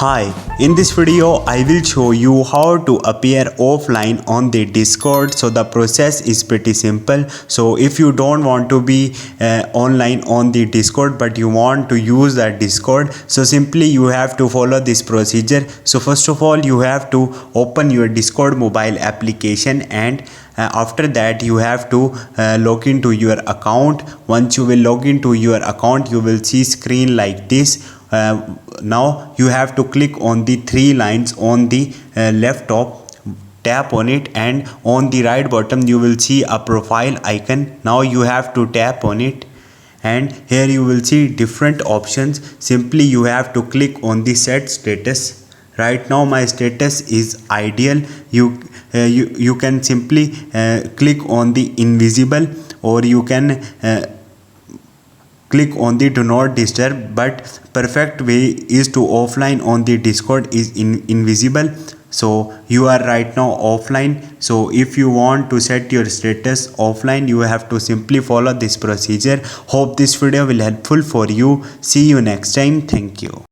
Hi, in this video I will show you how to appear offline on the Discord. So the process is pretty simple. So if you don't want to be online on the Discord but you want to use that Discord, so simply you have to follow this procedure. So first of all you have to open your Discord mobile application, and after that you have to log into your account. Once you will log into your account, you will see screen like this. Now you have to click on the three lines on the left top, tap on it, and on the right bottom you will see a profile icon. Now you have to tap on it, and here you will see different options. Simply you have to click on the set status. Right now my status is ideal. You can simply click on the invisible, or you can click on the do not disturb, but perfect way is to offline on the Discord is invisible. So you are right now offline. So if you want to set your status offline, you have to simply follow this procedure. Hope this video will helpful for you. See you next time. Thank you.